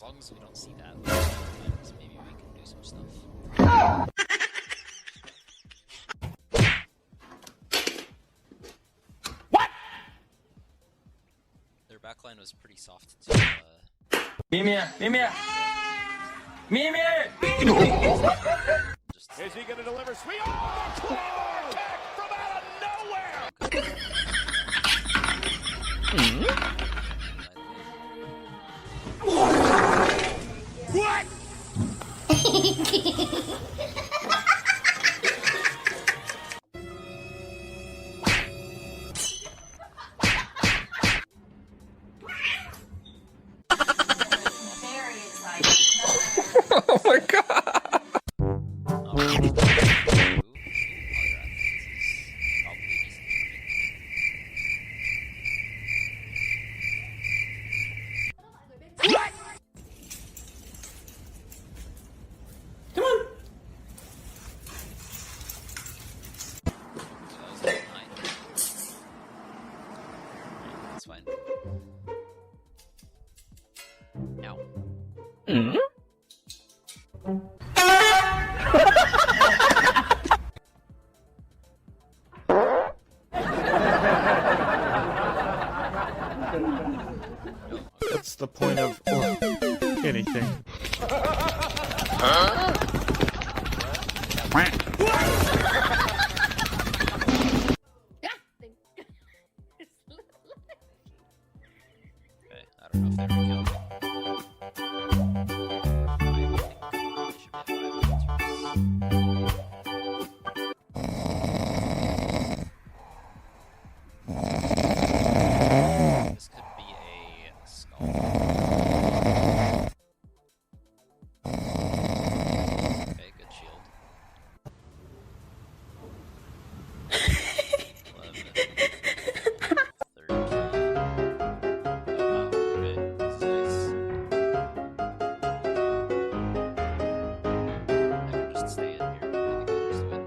long as we don't see that, maybe we can do some stuff. What? Their backline was pretty soft too. Mimir! Is he going to deliver? Sweet! Oh, the claymore kick from out of nowhere! What? Oh my god! Come on! That's fine. Now. What's the point of anything? Okay, I don't know if they were killed. This could be a skull. Okay, good shield. 11. 13. Oh wow, okay, this is nice. I can just stay in here. I think I'll just win.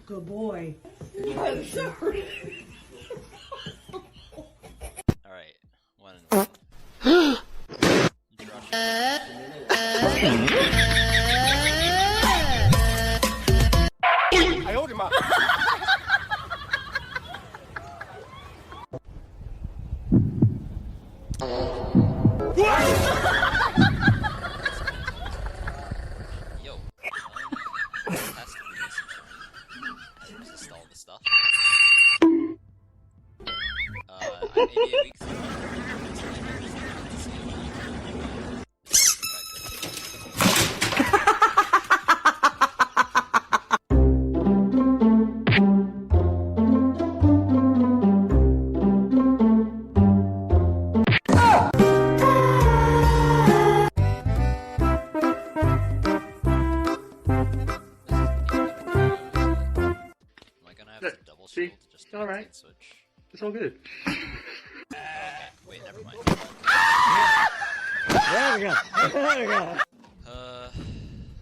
Good boy. Alright, 1 and 1. I owed him up. Yo, has to be decent. Resist all the stuff. I'm 88 weeks. See? Just Alright. switch. It's all good. Okay, wait, never mind. There we go. There we go.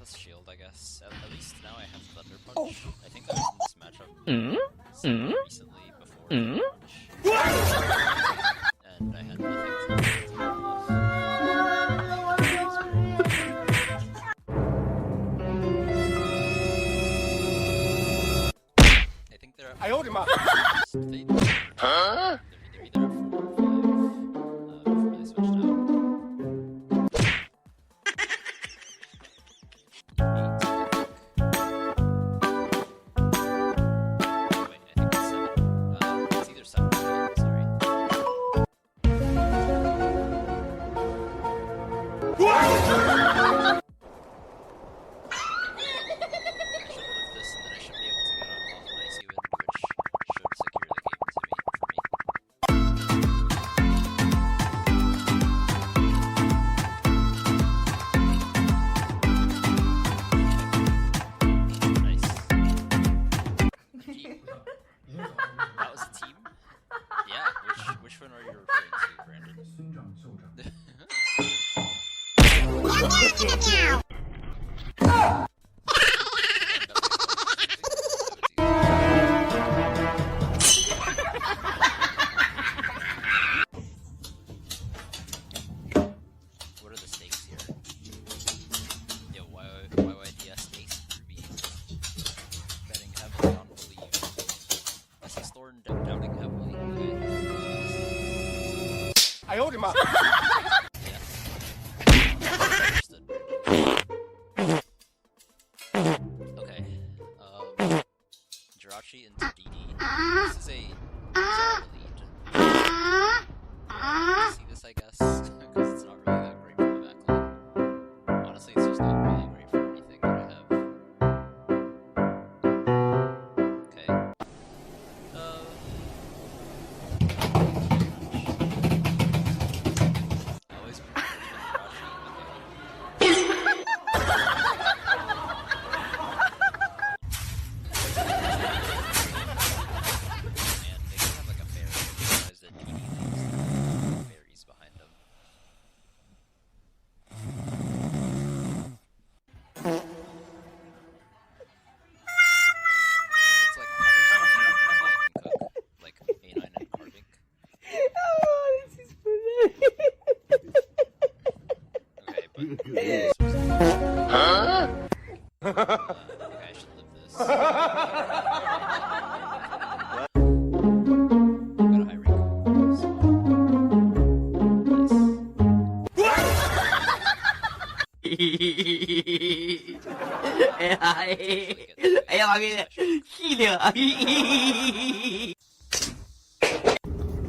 Let's shield, I guess. At least now I have Thunder Punch. I think I was in this matchup recently before Thunder Punch. And I had nothing to I owed him up. Huh? They're either at 4 or 5 before they switched out. 8, wait, I think it's 7. It's either 7 or 8, sorry. What are the stakes here? Yo, YYDS stakes for me. Betting heavily on believe. I see Thornton doubting heavily. Okay. I owed him up. Yes. Understood. Okay. Jirachi into DD. This is a bizarre lead. See this, I guess, because it's not really that great for the backline. Honestly, it's just not really great for anything that I have. Okay. I always prefer Jirachi. Man, they could have like a fairy. Realize that DD thinks fairies behind them. If it's like powder smash, I can cook like A9 and carving. Okay, but huh? Okay, I should live this. Got a high rate.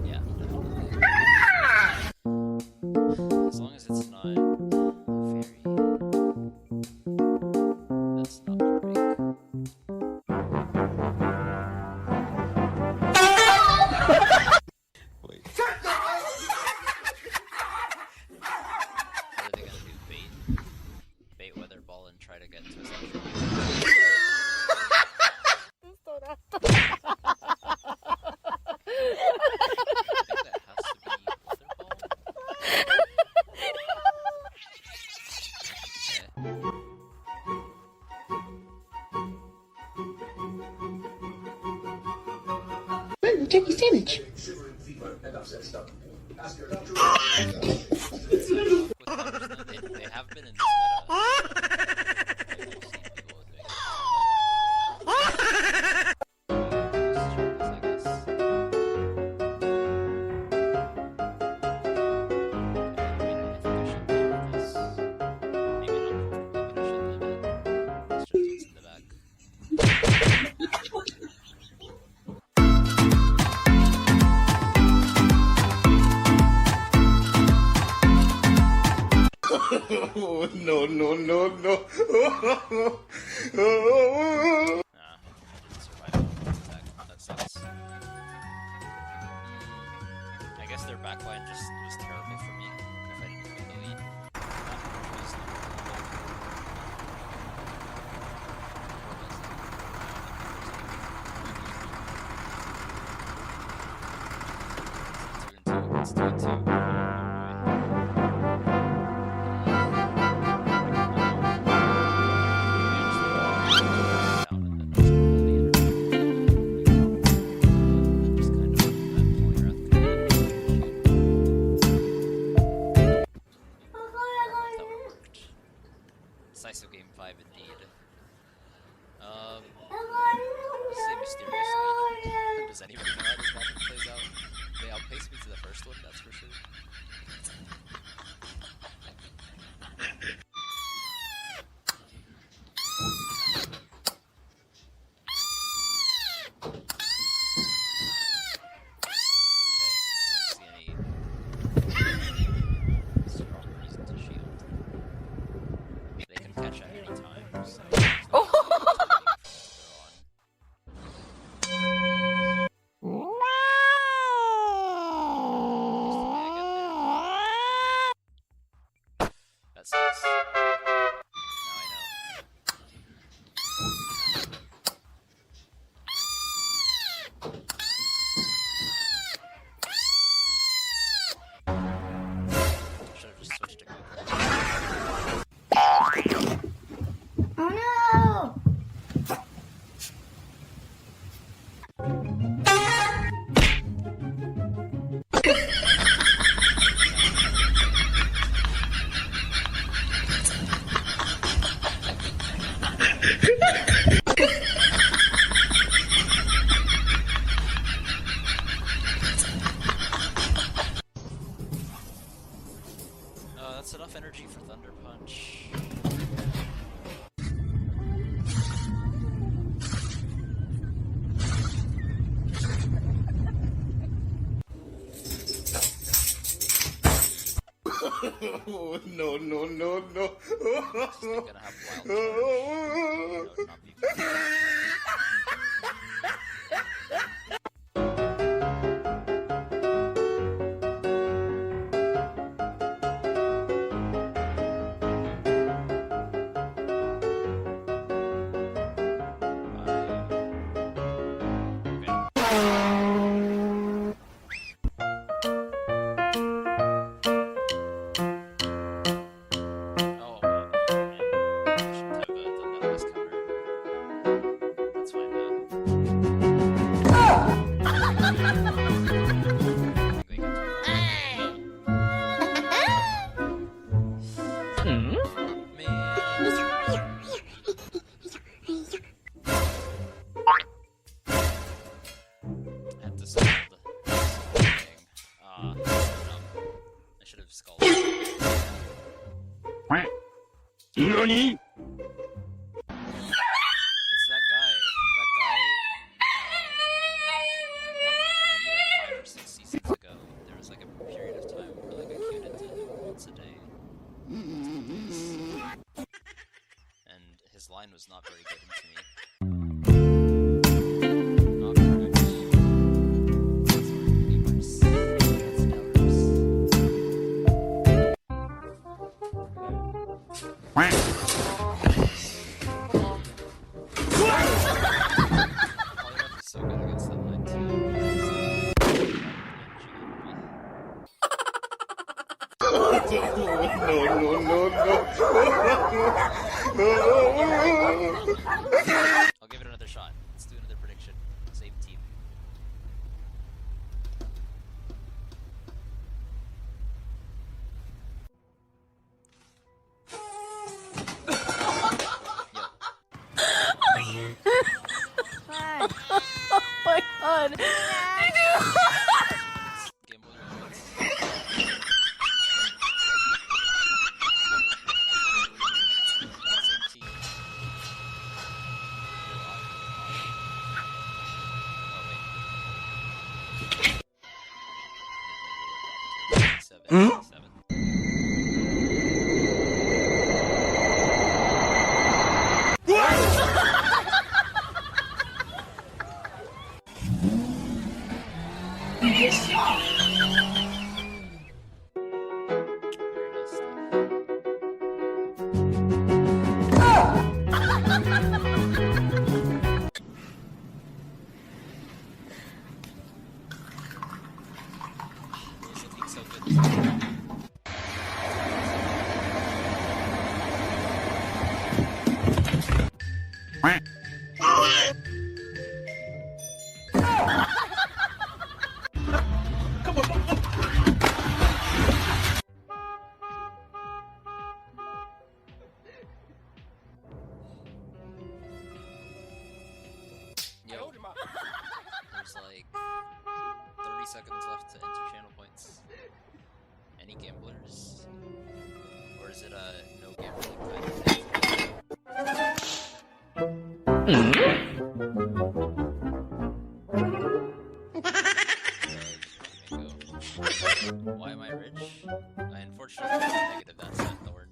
Yeah, definitely. As long as it's not a fairy, that's not carving. Wait. What are they gonna do? Bait weather ball and try to get to a central? Check your sandwich. They have been in this meta. I've seen people doing it. Oh, no, no, no, no. Nah, I didn't survive that attack. That sucks. I guess their backline just was terrible for me if I didn't win the lead. It's 2-2. Decisive game 5 indeed. This is a mysterious lead. Does anybody know how this matchup plays out? They outpace me to the first one, that's for sure. That sucks. Now I know. Should have just switched to Google. That's enough energy for Thunder Punch. No, no, no, no. Still gonna have wild charge. Not be NANI?! It's that guy. Maybe like 5 or 6 seasons ago, there was like a period of time where like I queued into him once a day. And his line was not very good to me. Not correct. So good against that line too. I'll give it another shot. Let's do another prediction. Same team. Oh my god! Game over. Same team. Oh wait. 7. So good. Yo, there's like 30 seconds left to enter channel points. Any gamblers? Or is it a no gambling kind of thing? Why am I rich? I unfortunately have a negative that set, Thorn.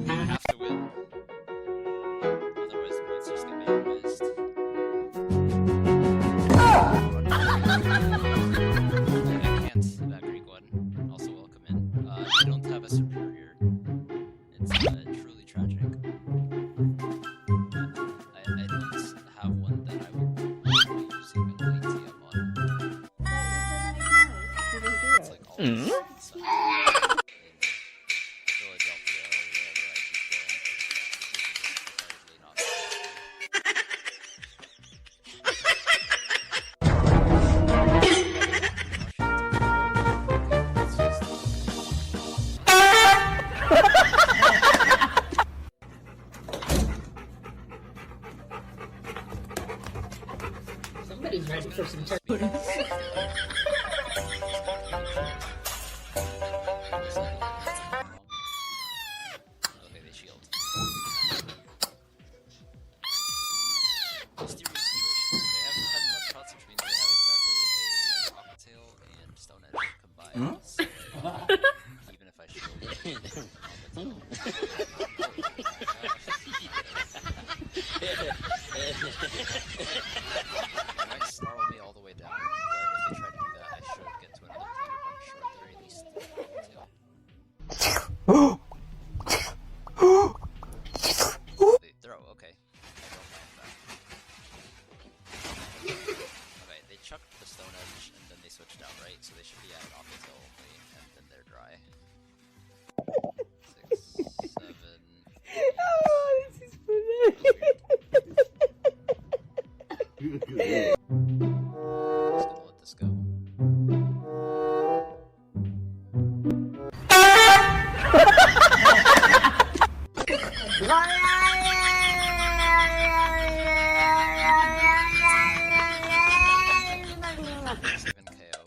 I have to win. Otherwise the points are just gonna be missed. I can't that Greek one. Also welcome in. I don't have a superior. It's truly tragic. I don't have So, in Philadelphia, or wherever I keep going, which is comparatively not Somebody's ready for some Okay, they shield. Mysterious situation. They have 10 left pots, which means they have exactly a Aquatail and Stone Edge combined. So, even if I shield They might snarl me all the way down, but if they try to do that, I should get to another Thunder Punch, or at the very least, Aquatail. They throw, okay. I don't mind that. Okay, they chucked the Stone Edge, and then they switched out, right? So they should be at Aquatail only, and then they're dry. 6, 7... Oh, this is funny. Just gonna let this go. Seven KO.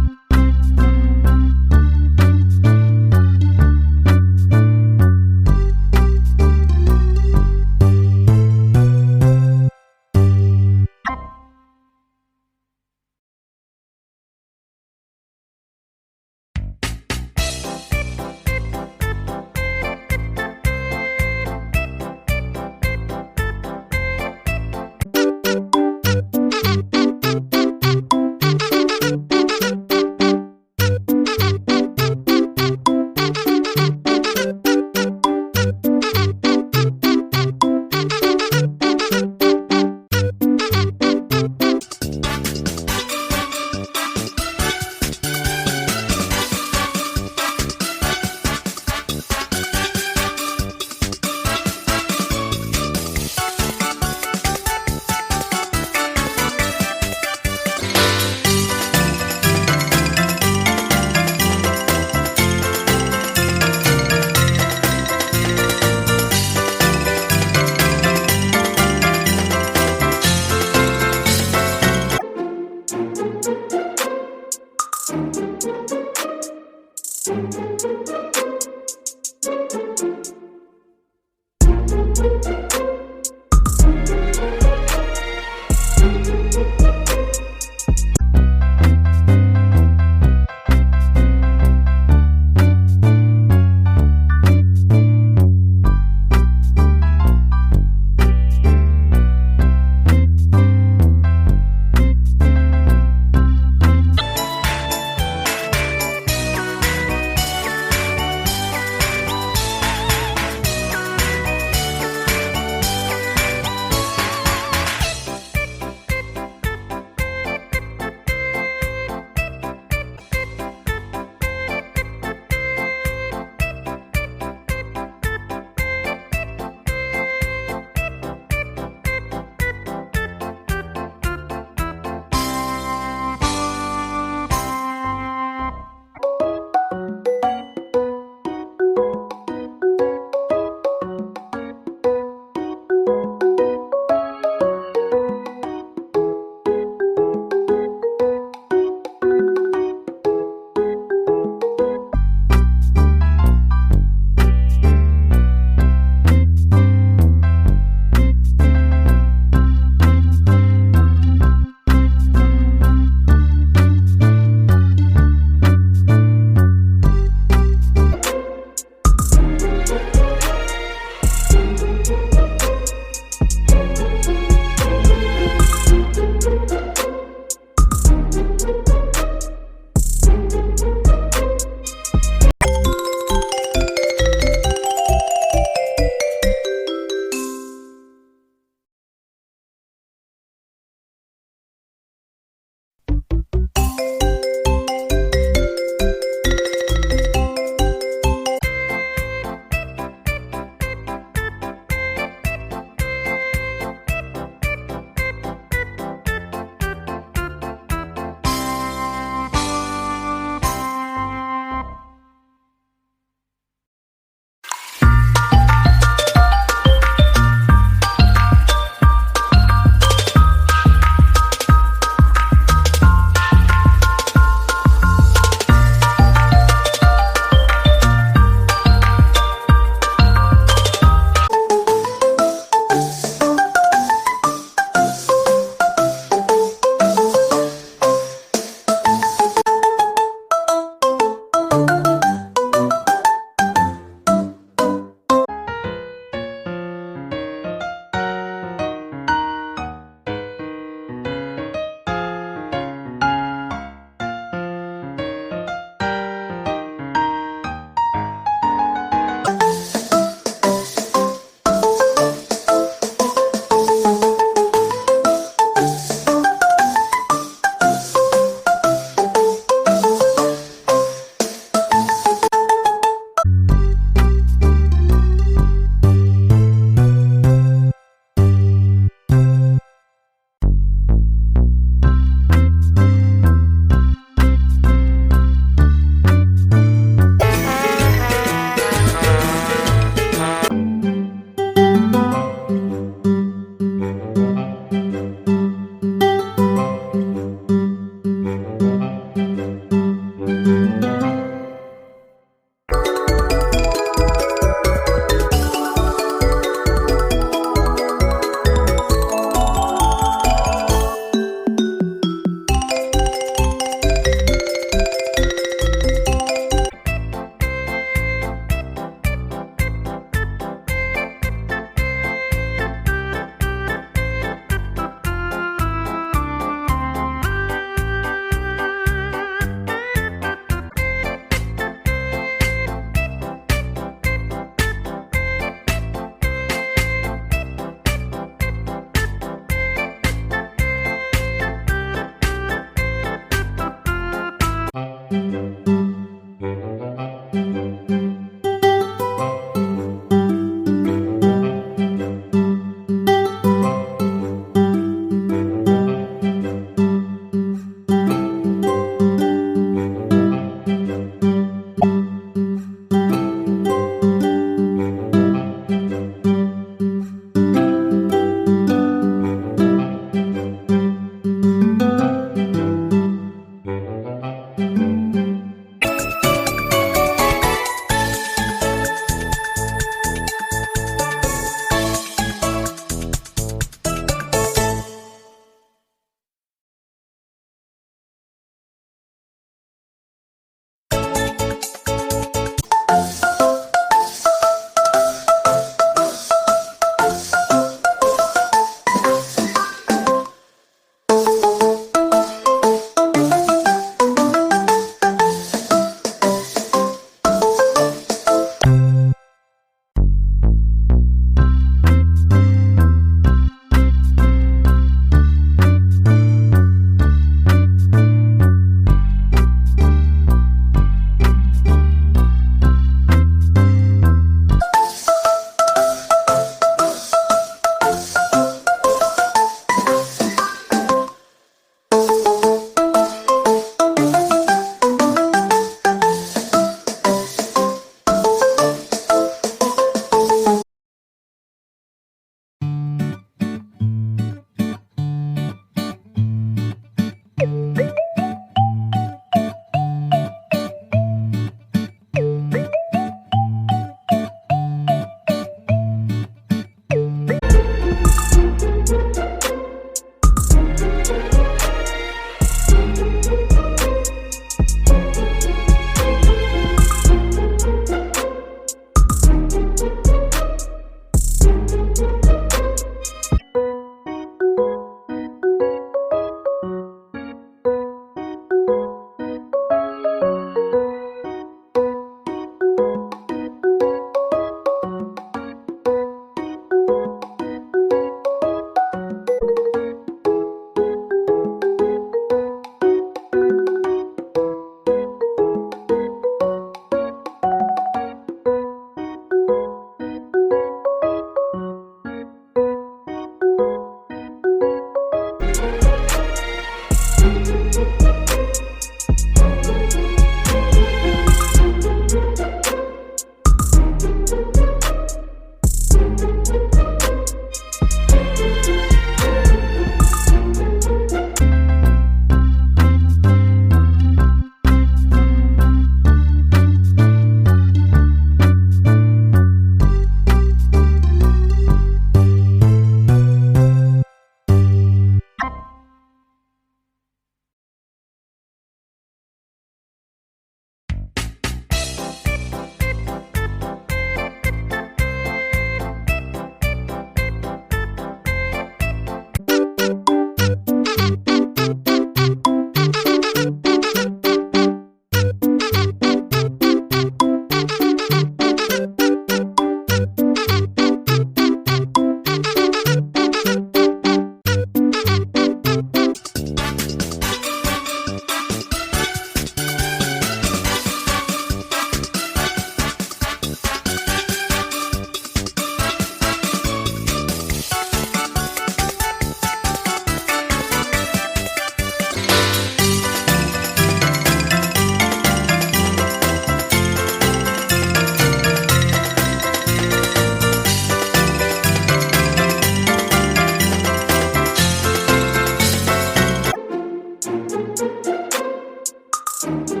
Bye.